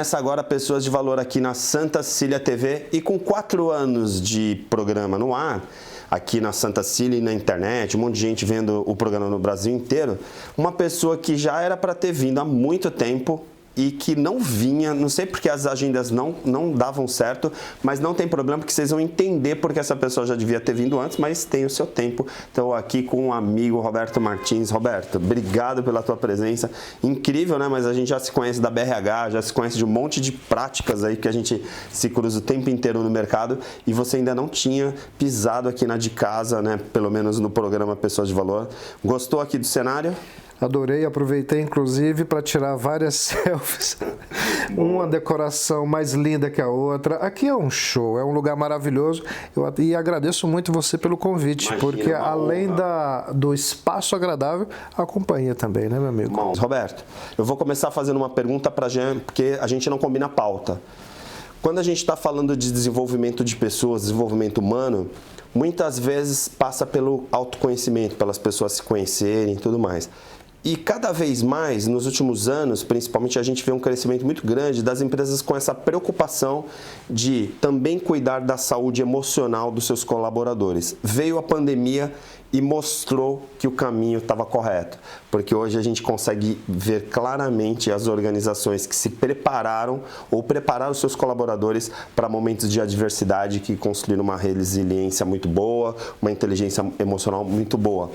Começa agora Pessoas de Valor aqui na Santa Cecília TV e com 4 anos de programa no ar, aqui na Santa Cecília e na internet, um monte de gente vendo o programa no Brasil inteiro, uma pessoa que já era para ter vindo há muito tempo e que não vinha, não sei porque as agendas não davam certo, mas não tem problema porque vocês vão entender porque essa pessoa já devia ter vindo antes, mas tem o seu tempo. Estou aqui com um amigo, Roberto Martins. Roberto, obrigado pela tua presença. Incrível, né? Mas a gente já se conhece da BRH, já se conhece de um monte de práticas aí que a gente se cruza o tempo inteiro no mercado e você ainda não tinha pisado aqui na de casa, né? Pelo menos no programa Pessoas de Valor. Gostou aqui do cenário? Adorei, aproveitei inclusive para tirar várias selfies, uma decoração mais linda que a outra. Aqui é um show, é um lugar maravilhoso e agradeço muito você pelo convite, imagina, porque além do espaço agradável, a companhia também, né, meu amigo? Bom, Roberto, eu vou começar fazendo uma pergunta para a Jean, porque a gente não combina a pauta. Quando a gente está falando de desenvolvimento de pessoas, desenvolvimento humano, muitas vezes passa pelo autoconhecimento, pelas pessoas se conhecerem e tudo mais. E cada vez mais, nos últimos anos, principalmente, a gente vê um crescimento muito grande das empresas com essa preocupação de também cuidar da saúde emocional dos seus colaboradores. Veio a pandemia e mostrou que o caminho estava correto, porque hoje a gente consegue ver claramente as organizações que se prepararam ou prepararam os seus colaboradores para momentos de adversidade, que construíram uma resiliência muito boa, uma inteligência emocional muito boa.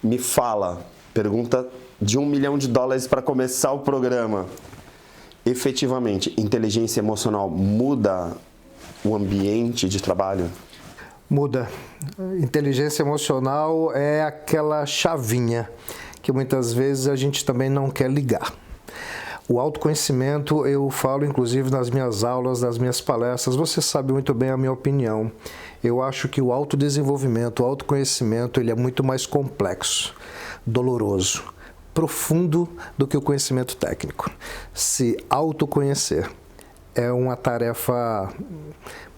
Me fala, pergunta de $1 milhão para começar o programa. Efetivamente, inteligência emocional muda o ambiente de trabalho? Muda. Inteligência emocional é aquela chavinha que muitas vezes a gente também não quer ligar. O autoconhecimento, eu falo inclusive nas minhas aulas, nas minhas palestras, você sabe muito bem a minha opinião. Eu acho que o autodesenvolvimento, o autoconhecimento, ele é muito mais complexo, doloroso, profundo do que o conhecimento técnico. Se autoconhecer é uma tarefa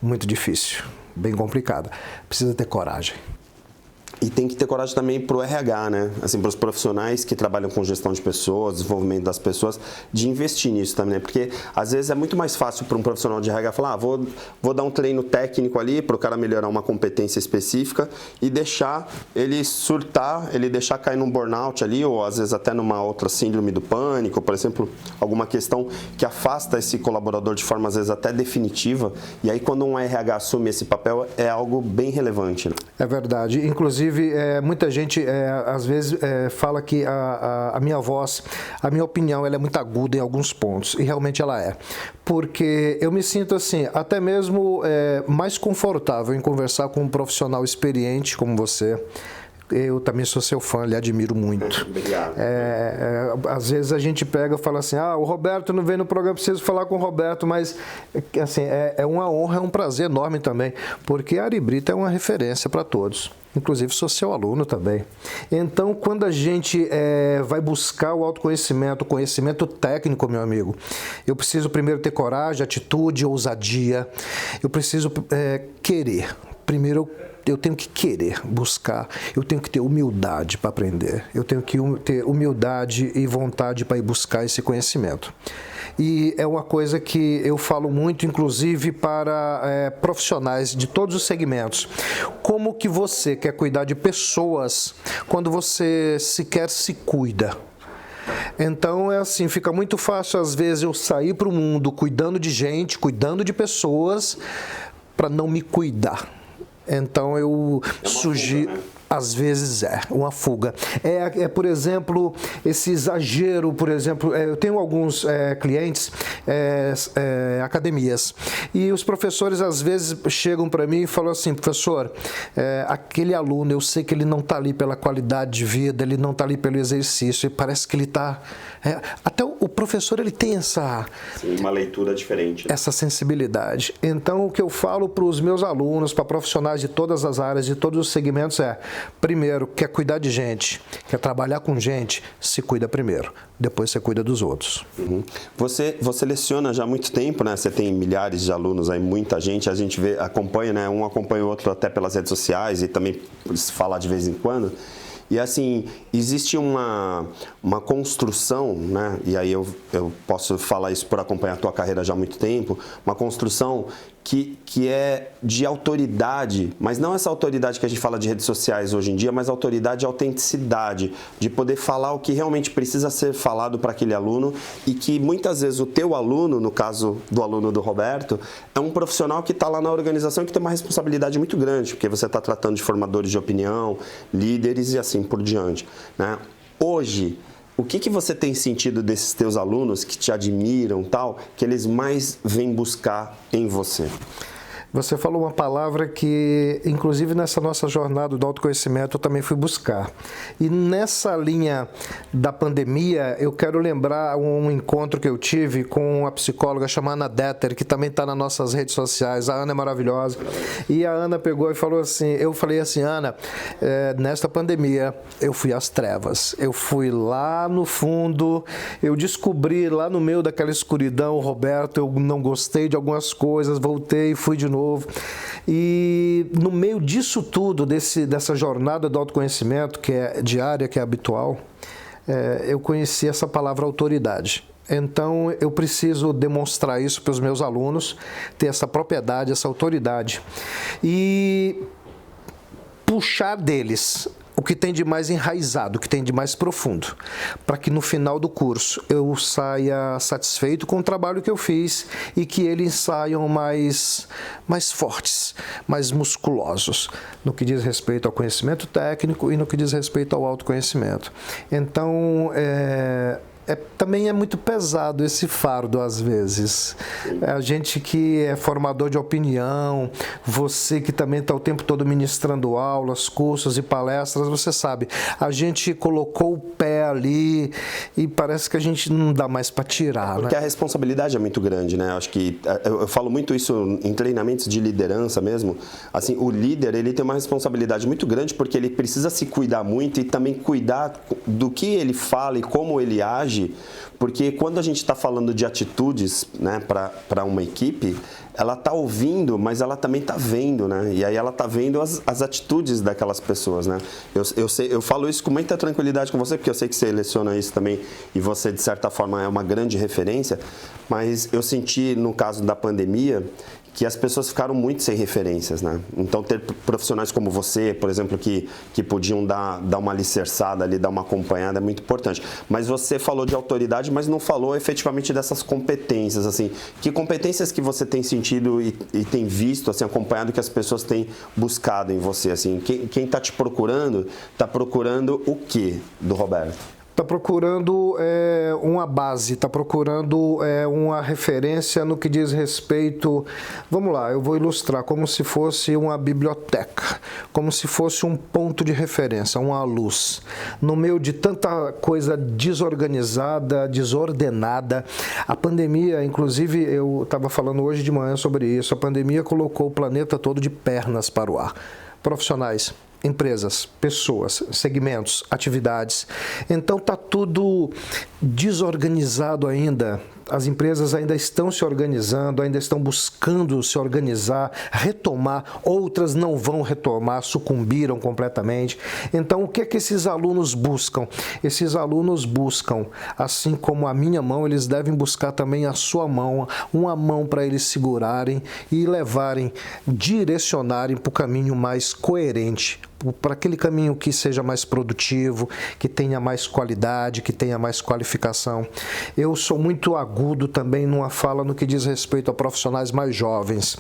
muito difícil, bem complicada. Precisa ter coragem. E tem que ter coragem também para o RH, né? Assim, para os profissionais que trabalham com gestão de pessoas, desenvolvimento das pessoas, de investir nisso também, né? Porque às vezes é muito mais fácil para um profissional de RH falar, vou dar um treino técnico ali para o cara melhorar uma competência específica e deixar ele surtar, ele deixar cair num burnout ali, ou às vezes até numa outra síndrome do pânico, por exemplo, alguma questão que afasta esse colaborador de forma às vezes até definitiva. E aí quando um RH assume esse papel é algo bem relevante, né? É verdade. Inclusive, muita gente às vezes fala que a minha voz, a minha opinião, ela é muito aguda em alguns pontos, e realmente ela é. Porque eu me sinto assim, até mesmo mais confortável em conversar com um profissional experiente como você. Eu também sou seu fã, lhe admiro muito. Obrigado. Às vezes a gente pega e fala assim, o Roberto não vem no programa, preciso falar com o Roberto, mas assim, é uma honra, é um prazer enorme também, porque a Ari Brito é uma referência para todos. Inclusive, sou seu aluno também. Então, quando a gente vai buscar o autoconhecimento, o conhecimento técnico, meu amigo, eu preciso primeiro ter coragem, atitude, ousadia. Eu preciso querer. Primeiro, eu tenho que querer buscar, eu tenho que ter humildade para aprender, eu tenho que ter humildade e vontade para ir buscar esse conhecimento. E é uma coisa que eu falo muito, inclusive, para profissionais de todos os segmentos. Como que você quer cuidar de pessoas quando você sequer se cuida? Então é assim, fica muito fácil às vezes eu sair para o mundo cuidando de gente, cuidando de pessoas, para não me cuidar. Então eu sugiro... Fuga, né? Às vezes é uma fuga. Por exemplo, esse exagero, por exemplo, eu tenho alguns clientes, academias, e os professores às vezes chegam para mim e falam assim, professor, aquele aluno, eu sei que ele não está ali pela qualidade de vida, ele não está ali pelo exercício, e parece que ele está... até o professor, ele tem uma leitura diferente, né? Essa sensibilidade. Então, o que eu falo para os meus alunos, para profissionais de todas as áreas, de todos os segmentos primeiro, quer cuidar de gente, quer trabalhar com gente, se cuida primeiro, depois você cuida dos outros. Uhum. Você leciona já há muito tempo, né? Você tem milhares de alunos aí, muita gente, a gente acompanha, né? Um acompanha o outro até pelas redes sociais e também fala de vez em quando. E assim, existe uma construção, né? E aí eu posso falar isso por acompanhar a tua carreira já há muito tempo, uma construção que é de autoridade, mas não essa autoridade que a gente fala de redes sociais hoje em dia, mas autoridade e autenticidade, de poder falar o que realmente precisa ser falado para aquele aluno e que muitas vezes o teu aluno, no caso do aluno do Roberto, é um profissional que está lá na organização e que tem uma responsabilidade muito grande, porque você está tratando de formadores de opinião, líderes e assim por diante, né? Hoje, o que você tem sentido desses teus alunos que te admiram, tal, que eles mais vêm buscar em você? Você falou uma palavra que, inclusive nessa nossa jornada do autoconhecimento, eu também fui buscar. E nessa linha da pandemia, eu quero lembrar um encontro que eu tive com uma psicóloga chamada Ana Detter, que também está nas nossas redes sociais. A Ana é maravilhosa. E a Ana pegou e falou assim, eu falei assim, Ana, nesta pandemia eu fui às trevas. Eu fui lá no fundo, eu descobri lá no meio daquela escuridão, Roberto, eu não gostei de algumas coisas, voltei e fui de novo. E no meio disso tudo, dessa jornada do autoconhecimento, que é diária, que é habitual, eu conheci essa palavra autoridade. Então, eu preciso demonstrar isso para os meus alunos, ter essa propriedade, essa autoridade. E puxar deles o que tem de mais enraizado, o que tem de mais profundo, para que no final do curso eu saia satisfeito com o trabalho que eu fiz e que eles saiam mais fortes, mais musculosos, no que diz respeito ao conhecimento técnico e no que diz respeito ao autoconhecimento. Então, também é muito pesado esse fardo às vezes. A gente que é formador de opinião, você que também está o tempo todo ministrando aulas, cursos e palestras, você sabe, a gente colocou o pé ali e parece que a gente não dá mais para tirar. Porque a responsabilidade é muito grande, né? Acho que eu falo muito isso em treinamentos de liderança mesmo. Assim, o líder, ele tem uma responsabilidade muito grande porque ele precisa se cuidar muito e também cuidar do que ele fala e como ele age. Porque quando a gente está falando de atitudes, né, para uma equipe, ela está ouvindo, mas ela também está vendo, né? E aí ela está vendo as atitudes daquelas pessoas, né? Eu falo isso com muita tranquilidade com você, porque eu sei que você seleciona isso também e você, de certa forma, é uma grande referência, mas eu senti, no caso da pandemia, que as pessoas ficaram muito sem referências, né? Então, ter profissionais como você, por exemplo, que podiam dar uma alicerçada ali, dar uma acompanhada, é muito importante. Mas você falou de autoridade, mas não falou efetivamente dessas competências, assim. Que competências que você tem sentido e tem visto, assim, acompanhado, que as pessoas têm buscado em você, assim? Quem está te procurando, está procurando o quê do Roberto? Está procurando uma base, está procurando uma referência no que diz respeito... Vamos lá, eu vou ilustrar como se fosse uma biblioteca, como se fosse um ponto de referência, uma luz. No meio de tanta coisa desorganizada, desordenada, a pandemia, inclusive eu estava falando hoje de manhã sobre isso, a pandemia colocou o planeta todo de pernas para o ar. Profissionais, empresas, pessoas, segmentos, atividades. Então está tudo desorganizado ainda. As empresas ainda estão se organizando, ainda estão buscando se organizar, retomar. Outras não vão retomar, sucumbiram completamente. Então, o que é que esses alunos buscam? Esses alunos buscam, assim como a minha mão, eles devem buscar também a sua mão, uma mão para eles segurarem e levarem, direcionarem para o caminho mais coerente, para aquele caminho que seja mais produtivo, que tenha mais qualidade, que tenha mais qualificação. Eu sou muito agudo também numa fala no que diz respeito a profissionais mais jovens.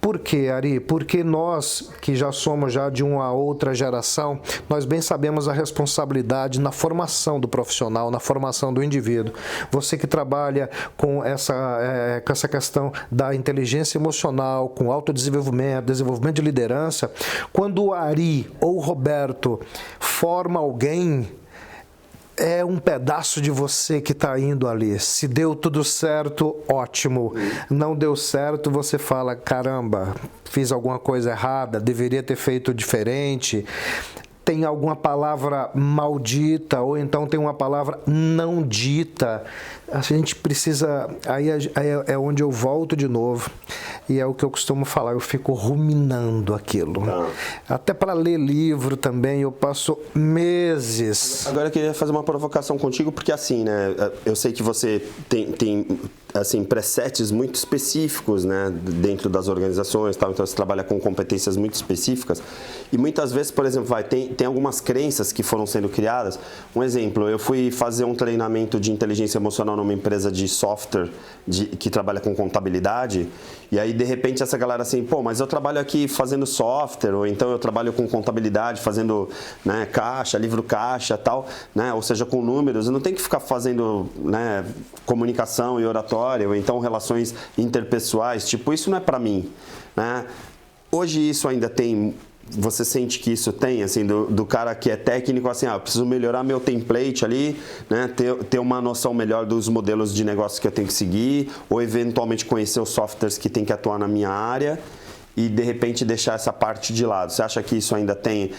Por quê, Ari? Porque nós, que já somos já de uma outra geração, nós bem sabemos a responsabilidade na formação do profissional, na formação do indivíduo. Você que trabalha com essa questão da inteligência emocional, com autodesenvolvimento, desenvolvimento de liderança, quando o Ari ou o Roberto forma alguém, é um pedaço de você que está indo ali. Se deu tudo certo, ótimo. Não deu certo, você fala, caramba, fiz alguma coisa errada, deveria ter feito diferente. tem alguma palavra maldita ou então tem uma palavra não dita. A gente precisa... Aí é onde eu volto de novo e é o que eu costumo falar, eu fico ruminando aquilo. Até para ler livro também eu passo meses. Agora eu queria fazer uma provocação contigo, porque assim, né, eu sei que você tem assim, presets muito específicos, né, dentro das organizações, tal, então você trabalha com competências muito específicas e muitas vezes, por exemplo, tem algumas crenças que foram sendo criadas. Um exemplo, eu fui fazer um treinamento de inteligência emocional numa empresa de software que trabalha com contabilidade e aí de repente essa galera assim, pô, mas eu trabalho aqui fazendo software ou então eu trabalho com contabilidade, fazendo, né, caixa, livro caixa, tal, né, ou seja, com números, eu não tenho que ficar fazendo, né, comunicação e oratória ou então relações interpessoais, tipo, isso não é para mim, né? Hoje isso ainda tem, você sente que isso tem, assim, do cara que é técnico, assim, eu preciso melhorar meu template ali, né, ter uma noção melhor dos modelos de negócio que eu tenho que seguir, ou eventualmente conhecer os softwares que tem que atuar na minha área e de repente deixar essa parte de lado. Você acha que isso ainda tem,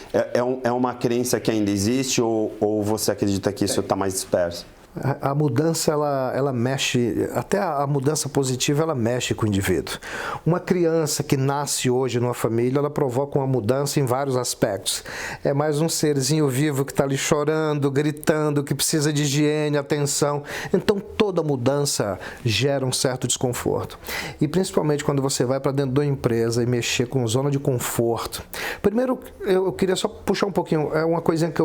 é uma crença que ainda existe ou você acredita que isso está mais disperso? A mudança, ela mexe, até a mudança positiva, ela mexe com o indivíduo. Uma criança que nasce hoje numa família, ela provoca uma mudança em vários aspectos. É mais um serzinho vivo que está ali chorando, gritando, que precisa de higiene, atenção. Então, toda mudança gera um certo desconforto. E principalmente quando você vai para dentro da empresa e mexer com zona de conforto. Primeiro, eu queria só puxar um pouquinho, é uma coisinha que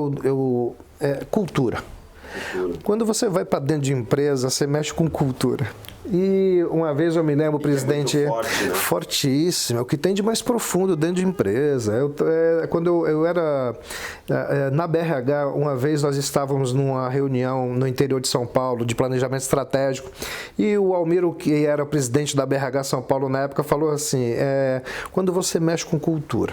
cultura. Quando você vai para dentro de empresa, você mexe com cultura. E uma vez eu me lembro, o presidente é muito forte, né? Fortíssimo, é o que tem de mais profundo dentro de empresa. Quando eu era na BRH, uma vez nós estávamos numa reunião no interior de São Paulo, de planejamento estratégico, e o Almiro, que era o presidente da BRH São Paulo na época, falou assim, quando você mexe com cultura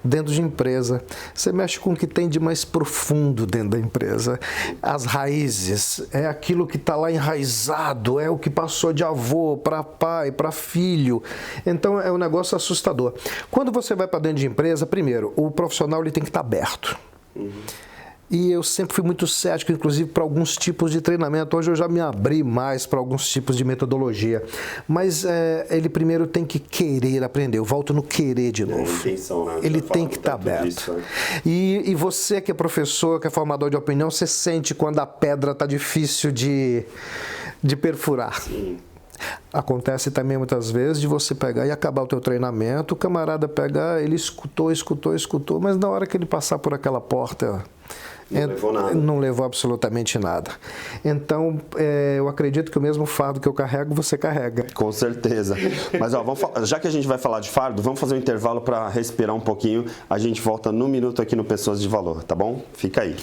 dentro de empresa, você mexe com o que tem de mais profundo dentro da empresa. As raízes, é aquilo que está lá enraizado, é o que passou de avô para pai, para filho. Então é um negócio assustador. Quando você vai para dentro de empresa, primeiro, o profissional ele tem que estar aberto. E eu sempre fui muito cético, inclusive, para alguns tipos de treinamento. Hoje eu já me abri mais para alguns tipos de metodologia. Mas ele primeiro tem que querer aprender. Eu volto no querer de novo. Intenção, né? Ele tem que estar aberto. Disso, né? E você que é professor, que é formador de opinião, você sente quando a pedra está difícil de perfurar. Sim. Acontece também muitas vezes de você pegar e acabar o teu treinamento, o camarada pegar, ele escutou, mas na hora que ele passar por aquela porta... Não levou absolutamente nada. Então, eu acredito que o mesmo fardo que eu carrego, você carrega. Com certeza. Mas já que a gente vai falar de fardo, vamos fazer um intervalo para respirar um pouquinho. A gente volta num minuto aqui no Pessoas de Valor, tá bom? Fica aí.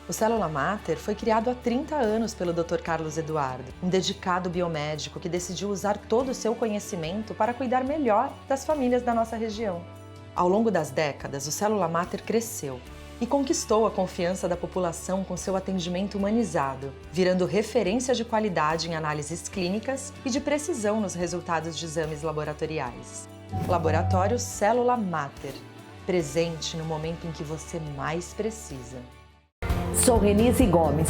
O Célula Mater foi criado há 30 anos pelo Dr. Carlos Eduardo, um dedicado biomédico que decidiu usar todo o seu conhecimento para cuidar melhor das famílias da nossa região. Ao longo das décadas, o Célula Mater cresceu e conquistou a confiança da população com seu atendimento humanizado, virando referência de qualidade em análises clínicas e de precisão nos resultados de exames laboratoriais. Laboratório Célula Mater, presente no momento em que você mais precisa. Sou Renise Gomes,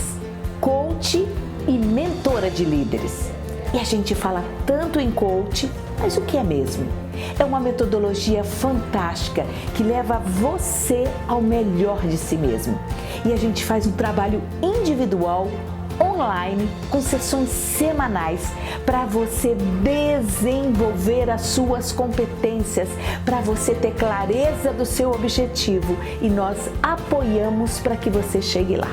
coach e mentora de líderes. E a gente fala tanto em coach, mas o que é mesmo? É uma metodologia fantástica que leva você ao melhor de si mesmo. E a gente faz um trabalho individual, online, com sessões semanais, para você desenvolver as suas competências, para você ter clareza do seu objetivo. E nós apoiamos para que você chegue lá.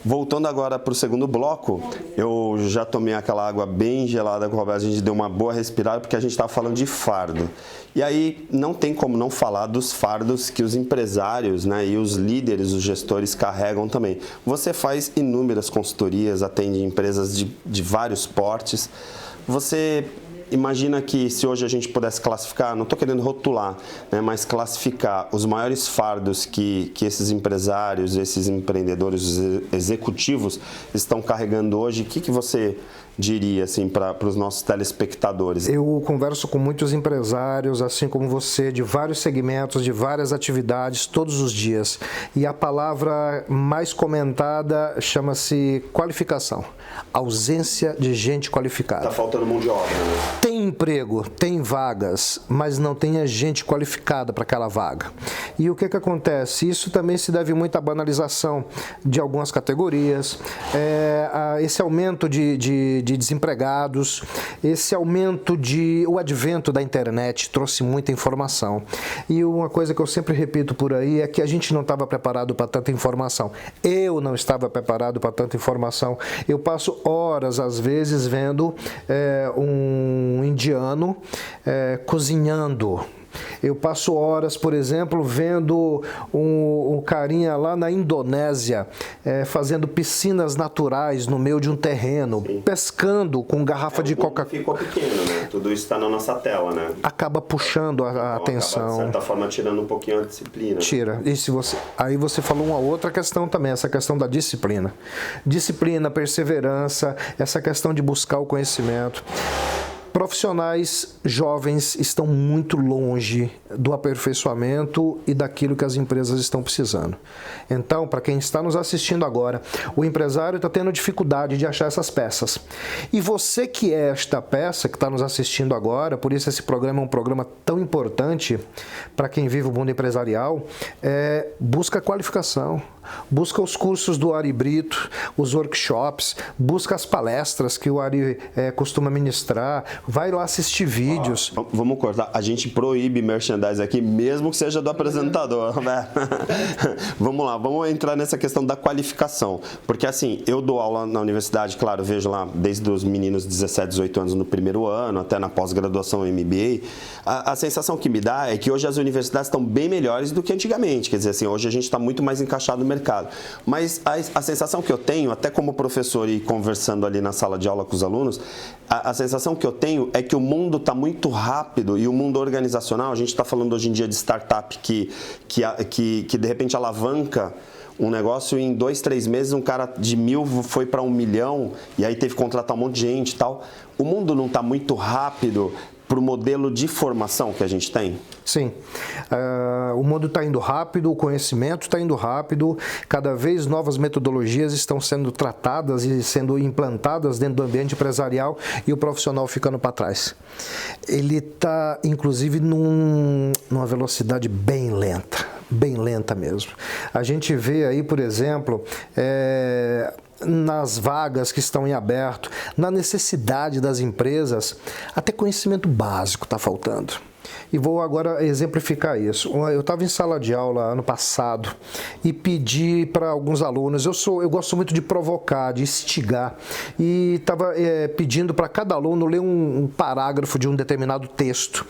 Voltando agora para o segundo bloco, eu já tomei aquela água bem gelada com o Roberto, a gente deu uma boa respirada porque a gente estava falando de fardo. E aí não tem como não falar dos fardos que os empresários, né, e os líderes, os gestores carregam também. Você faz inúmeras consultorias, atende empresas de vários portes. Você imagina que se hoje a gente pudesse classificar, não estou querendo rotular, né, mas classificar os maiores fardos que esses empresários, esses empreendedores, os executivos estão carregando hoje, o que você diria assim, para os nossos telespectadores? Eu converso com muitos empresários, assim como você, de vários segmentos, de várias atividades, todos os dias. E a palavra mais comentada chama-se qualificação. Ausência de gente qualificada. Está faltando mão de obra, né? Tem emprego, tem vagas, mas não tem gente qualificada para aquela vaga. E o que acontece? Isso também se deve muito à banalização de algumas categorias, esse aumento de desempregados, esse aumento o advento da internet trouxe muita informação. E uma coisa que eu sempre repito por aí é que a gente não estava preparado para tanta informação. Eu não estava preparado para tanta informação. Eu passo horas, às vezes, vendo um indiano cozinhando. Eu passo horas, por exemplo, vendo um carinha lá na Indonésia fazendo piscinas naturais no meio de um terreno, sim, pescando com garrafa de Coca-Cola. Ficou pequeno, né? Tudo isso está na nossa tela, né? Acaba puxando a atenção. Acaba, de certa forma, tirando um pouquinho a disciplina. Tira. E aí você falou uma outra questão também, essa questão da disciplina. Disciplina, perseverança, essa questão de buscar o conhecimento. Profissionais jovens estão muito longe do aperfeiçoamento e daquilo que as empresas estão precisando. Então, para quem está nos assistindo agora, o empresário está tendo dificuldade de achar essas peças. E você que é esta peça, que está nos assistindo agora, por isso esse programa é um programa tão importante para quem vive o mundo empresarial, busca qualificação. Busca os cursos do Ari Brito, os workshops, busca as palestras que o Ari costuma ministrar, vai lá assistir vídeos. Vamos cortar, a gente proíbe merchandise aqui, mesmo que seja do apresentador, né? Vamos lá, vamos entrar nessa questão da qualificação, porque assim, eu dou aula na universidade, claro, vejo lá desde os meninos de 17, 18 anos no primeiro ano, até na pós-graduação MBA, a sensação que me dá é que hoje as universidades estão bem melhores do que antigamente, quer dizer assim, hoje a gente está muito mais encaixado no mercado. Mas a sensação que eu tenho, até como professor e conversando ali na sala de aula com os alunos, a sensação que eu tenho é que o mundo está muito rápido e o mundo organizacional, a gente está falando hoje em dia de startup que de repente alavanca um negócio e em 2, 3 meses um cara de 1.000 foi para 1 milhão e aí teve que contratar um monte de gente e tal. O mundo não está muito rápido para o modelo de formação que a gente tem? Sim, o mundo está indo rápido, o conhecimento está indo rápido, cada vez novas metodologias estão sendo tratadas e sendo implantadas dentro do ambiente empresarial e o profissional ficando para trás. Ele está, inclusive, numa velocidade bem lenta mesmo. A gente vê aí, por exemplo, nas vagas que estão em aberto, na necessidade das empresas, até conhecimento básico está faltando. E vou agora exemplificar isso. Eu estava em sala de aula ano passado e pedi para alguns alunos, eu gosto muito de provocar, de instigar, e estava pedindo para cada aluno ler um parágrafo de um determinado texto.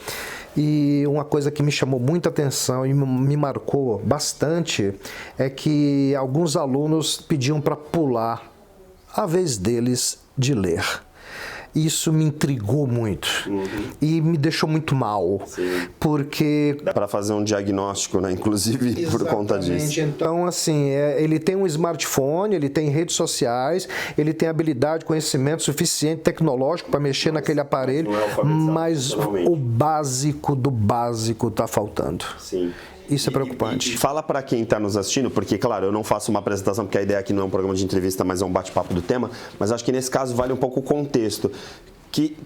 E uma coisa que me chamou muita atenção e me marcou bastante é que alguns alunos pediam para pular a vez deles de ler. Isso me intrigou muito e me deixou muito mal, porque... Dá para fazer um diagnóstico, né? Inclusive por conta disso. Então, assim, ele tem um smartphone, ele tem redes sociais, ele tem habilidade, conhecimento suficiente, tecnológico para mexer naquele aparelho, mas o básico do básico está faltando. Sim. Isso é preocupante. Fala para quem está nos assistindo, porque, claro, eu não faço uma apresentação, porque a ideia aqui não é um programa de entrevista, mas é um bate-papo do tema, mas acho que nesse caso vale um pouco o contexto.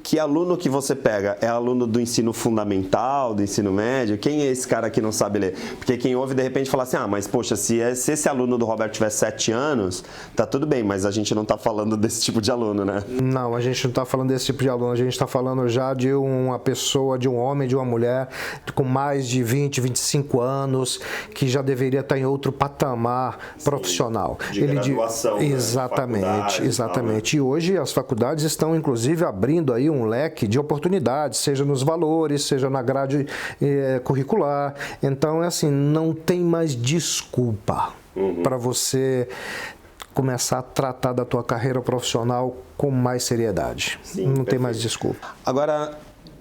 Que aluno que você pega? É aluno do ensino fundamental, do ensino médio? Quem é esse cara que não sabe ler? Porque quem ouve, de repente, fala assim, mas poxa, se esse aluno do Roberto tiver 7 anos, tá tudo bem, mas a gente não tá falando desse tipo de aluno, né? Não, a gente não tá falando desse tipo de aluno, a gente tá falando já de uma pessoa, de um homem, de uma mulher, com mais de 20, 25 anos, que já deveria estar em outro patamar profissional. De graduação, né? Exatamente, exatamente. E hoje as faculdades estão, inclusive, abrindo aí um leque de oportunidades, seja nos valores, seja na grade curricular. Então, é assim, não tem mais desculpa para você começar a tratar da tua carreira profissional com mais seriedade. Sim, não perfeito. tem mais desculpa. Agora,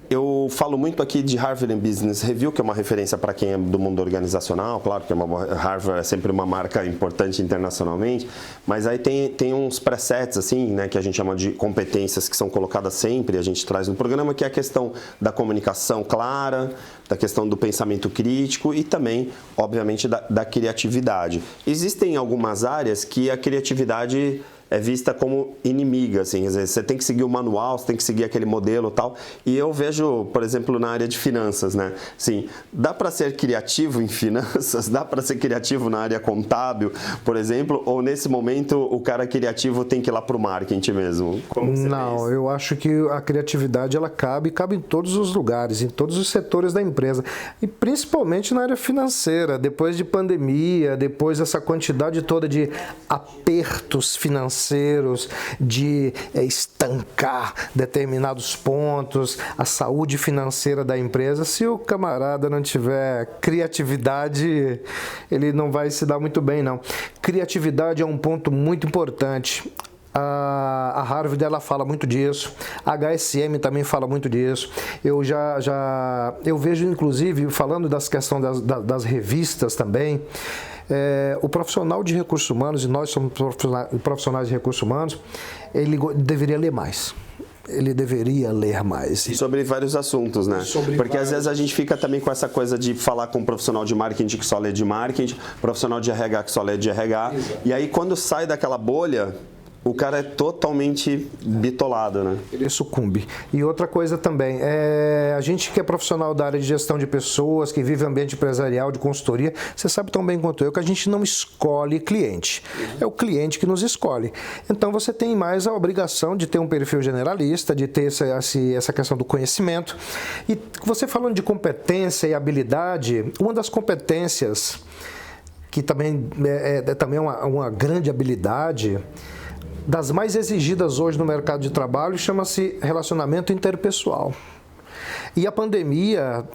eu falo muito aqui de Harvard Business Review, que é uma referência para quem é do mundo organizacional, claro que Harvard é sempre uma marca importante internacionalmente, mas aí tem uns presets, assim, né, que a gente chama de competências que são colocadas sempre, a gente traz no programa, que é a questão da comunicação clara, da questão do pensamento crítico e também, obviamente, da criatividade. Existem algumas áreas que a criatividade é vista como inimiga, assim, às vezes você tem que seguir o manual, você tem que seguir aquele modelo e tal, e eu vejo, por exemplo, na área de finanças, né, assim, dá para ser criativo em finanças, dá para ser criativo na área contábil, por exemplo, ou nesse momento o cara criativo tem que ir lá para o marketing mesmo? Como você Não, eu acho que a criatividade ela cabe em todos os lugares, em todos os setores da empresa, e principalmente na área financeira, depois de pandemia, depois dessa quantidade toda de apertos financeiros, de estancar determinados pontos, a saúde financeira da empresa. Se o camarada não tiver criatividade, ele não vai se dar muito bem, não. Criatividade é um ponto muito importante. A Harvard ela fala muito disso, a HSM também fala muito disso. Eu vejo, inclusive, falando das questões das revistas também, o profissional de recursos humanos, e nós somos profissionais de recursos humanos, ele deveria ler mais. Ele deveria ler mais. Sobre vários assuntos, né? Porque às vezes a gente fica também com essa coisa de falar com um profissional de marketing que só lê de marketing, profissional de RH que só lê de RH, exato. E aí quando sai daquela bolha, o cara é totalmente bitolado, né? Ele sucumbe. E outra coisa também, a gente que é profissional da área de gestão de pessoas, que vive ambiente empresarial, de consultoria, você sabe tão bem quanto eu que a gente não escolhe cliente. É o cliente que nos escolhe. Então você tem mais a obrigação de ter um perfil generalista, de ter essa questão do conhecimento. E você falando de competência e habilidade, uma das competências que também é uma grande habilidade, das mais exigidas hoje no mercado de trabalho, chama-se relacionamento interpessoal. E a pandemia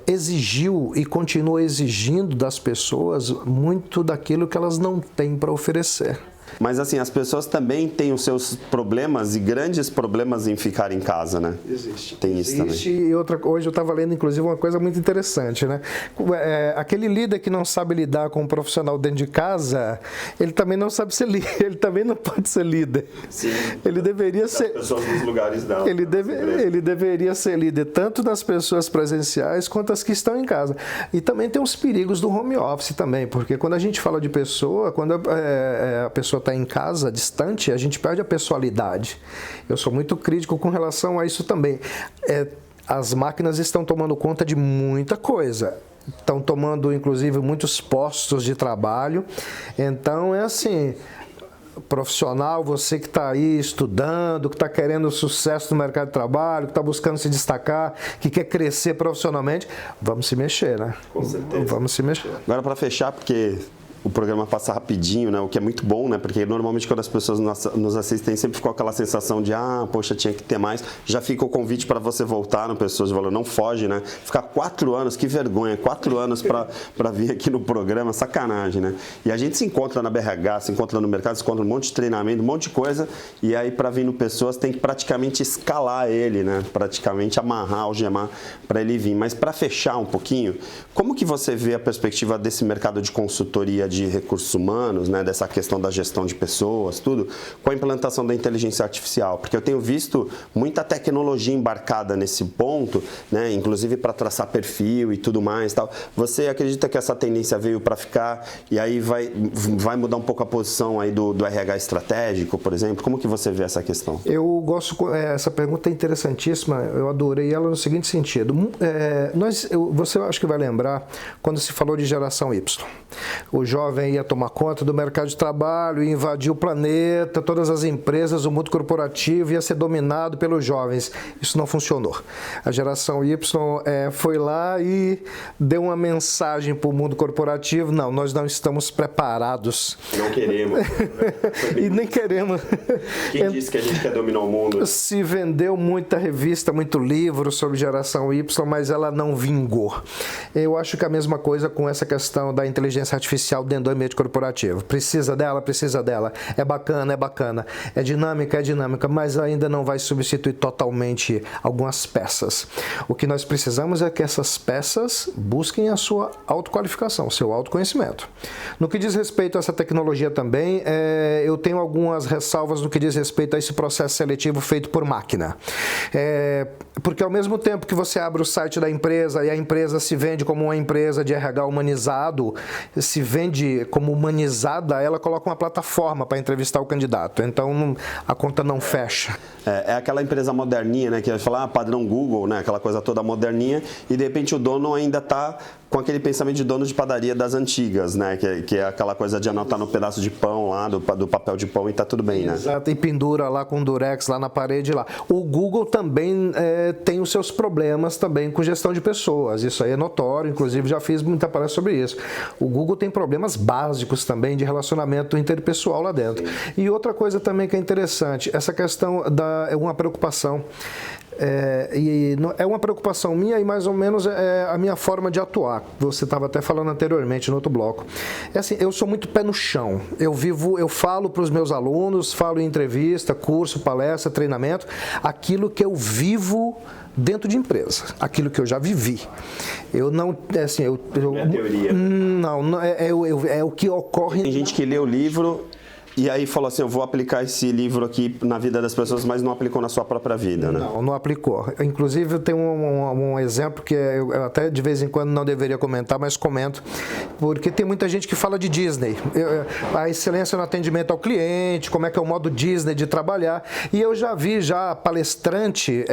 exigiu e continua exigindo das pessoas muito daquilo que elas não têm para oferecer. Mas assim, as pessoas também têm os seus problemas e grandes problemas em ficar em casa, né? Existe. Tem isso também. E hoje eu estava lendo, inclusive, uma coisa muito interessante, né? Aquele líder que não sabe lidar com um profissional dentro de casa, ele também não sabe ser líder, ele também não pode ser líder. Sim. Ele deveria ser... As pessoas nos lugares não. Ele deveria ser líder tanto das pessoas presenciais quanto as que estão em casa. E também tem os perigos do home office também, porque quando a gente fala de pessoa, quando a pessoa está em casa, distante, a gente perde a pessoalidade. Eu sou muito crítico com relação a isso também. As máquinas estão tomando conta de muita coisa. Estão tomando, inclusive, muitos postos de trabalho. Então, é assim... profissional, você que está aí estudando, que está querendo sucesso no mercado de trabalho, que está buscando se destacar, que quer crescer profissionalmente, vamos se mexer, né? Com certeza. Vamos se mexer. Agora, para fechar, porque o programa passa rapidinho, né? O que é muito bom, né? Porque normalmente quando as pessoas nos assistem sempre ficou aquela sensação de poxa, tinha que ter mais. Já fica o convite para você voltar no Pessoas de Valor, não foge, né? Ficar 4 anos, que vergonha, 4 anos para vir aqui no programa, sacanagem, né? E a gente se encontra na BRH, se encontra no mercado, se encontra um monte de treinamento, um monte de coisa, e aí para vir no Pessoas tem que praticamente escalar ele, né? Praticamente amarrar, algemar para ele vir. Mas para fechar um pouquinho, como que você vê a perspectiva desse mercado de consultoria de recursos humanos, né, dessa questão da gestão de pessoas, tudo, com a implantação da inteligência artificial? Porque eu tenho visto muita tecnologia embarcada nesse ponto, né, inclusive para traçar perfil e tudo mais, tal. Você acredita que essa tendência veio para ficar e aí vai mudar um pouco a posição aí do RH estratégico, por exemplo? Como que você vê essa questão? Eu gosto, essa pergunta é interessantíssima, eu adorei ela no seguinte sentido. Você acho que vai lembrar quando se falou de geração Y. O jovem ia tomar conta do mercado de trabalho, ia invadir o planeta, todas as empresas, o mundo corporativo ia ser dominado pelos jovens. Isso não funcionou. A geração Y foi lá e deu uma mensagem para o mundo corporativo: não, nós não estamos preparados. Não queremos. E nem queremos. Quem disse que a gente quer dominar o mundo? Se vendeu muita revista, muito livro sobre geração Y, mas ela não vingou. Eu acho que a mesma coisa com essa questão da inteligência artificial dentro do ambiente corporativo. Precisa dela, precisa dela. É bacana, é bacana. É dinâmica, mas ainda não vai substituir totalmente algumas peças. O que nós precisamos é que essas peças busquem a sua autoqualificação, seu autoconhecimento. No que diz respeito a essa tecnologia também, eu tenho algumas ressalvas no que diz respeito a esse processo seletivo feito por máquina. Porque ao mesmo tempo que você abre o site da empresa e a empresa se vende como uma empresa de RH humanizado, se vende como humanizada, ela coloca uma plataforma para entrevistar o candidato. Então a conta não fecha. É aquela empresa moderninha, né, que vai falar padrão Google, né, aquela coisa toda moderninha, e de repente o dono ainda está com aquele pensamento de dono de padaria das antigas, né, que é aquela coisa de anotar no pedaço de pão lá, do papel de pão, e tá tudo bem, né? Exato, e pendura lá com durex lá na parede lá. O Google também tem os seus problemas também com gestão de pessoas, isso aí é notório, inclusive já fiz muita palestra sobre isso. O Google tem problemas básicos também de relacionamento interpessoal lá dentro. Sim. E outra coisa também que é interessante, essa questão é uma preocupação. É uma preocupação minha e mais ou menos é a minha forma de atuar. Você estava até falando anteriormente no outro bloco. Assim, eu sou muito pé no chão. Eu falo para os meus alunos, falo em entrevista, curso, palestra, treinamento, aquilo que eu vivo dentro de empresa, aquilo que eu já vivi. Eu não, assim, não é teoria. Não, é o que ocorre. Tem gente que lê o livro e aí falou assim: eu vou aplicar esse livro aqui na vida das pessoas, mas não aplicou na sua própria vida, né? Não aplicou. Inclusive, eu tenho um exemplo que eu até de vez em quando não deveria comentar, mas comento, porque tem muita gente que fala de Disney. A excelência no atendimento ao cliente, como é que é o modo Disney de trabalhar. E eu já vi a palestrante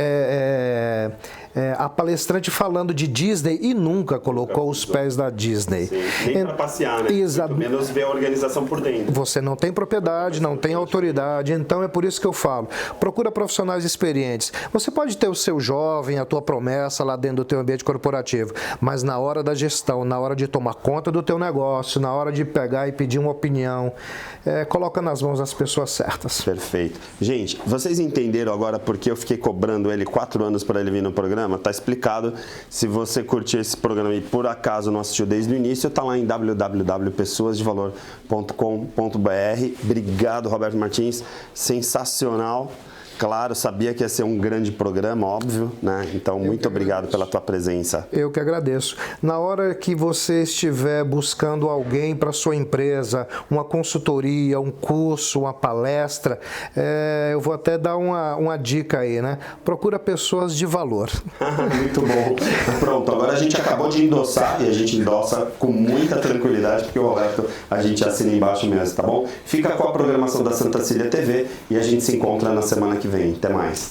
falando de Disney e nunca colocou os pés da Disney. Sim, nem para passear, né? Exato. Muito menos ver a organização por dentro. Você não tem propriedade, não tem autoridade, então é por isso que eu falo. Procura profissionais experientes. Você pode ter o seu jovem, a tua promessa lá dentro do teu ambiente corporativo, mas na hora da gestão, na hora de tomar conta do teu negócio, na hora de pegar e pedir uma opinião, coloca nas mãos das pessoas certas. Perfeito. Gente, vocês entenderam agora porque eu fiquei cobrando ele 4 anos para ele vir no programa? Tá explicado. Se você curtiu esse programa e por acaso não assistiu desde o início, tá lá em www.pessoasdevalor.com.br. Obrigado, Roberto Martins. Sensacional. Claro, sabia que ia ser um grande programa, óbvio, né? Então, muito obrigado pela tua presença. Eu que agradeço. Na hora que você estiver buscando alguém para sua empresa, uma consultoria, um curso, uma palestra, eu vou até dar uma dica aí, né? Procura pessoas de valor. Muito bom. Pronto, agora a gente acabou de endossar e a gente endossa com muita tranquilidade, porque o Roberto a gente assina embaixo mesmo, tá bom? Fica com a programação da Santa Cília TV e a gente se encontra na semana que vem. Até mais.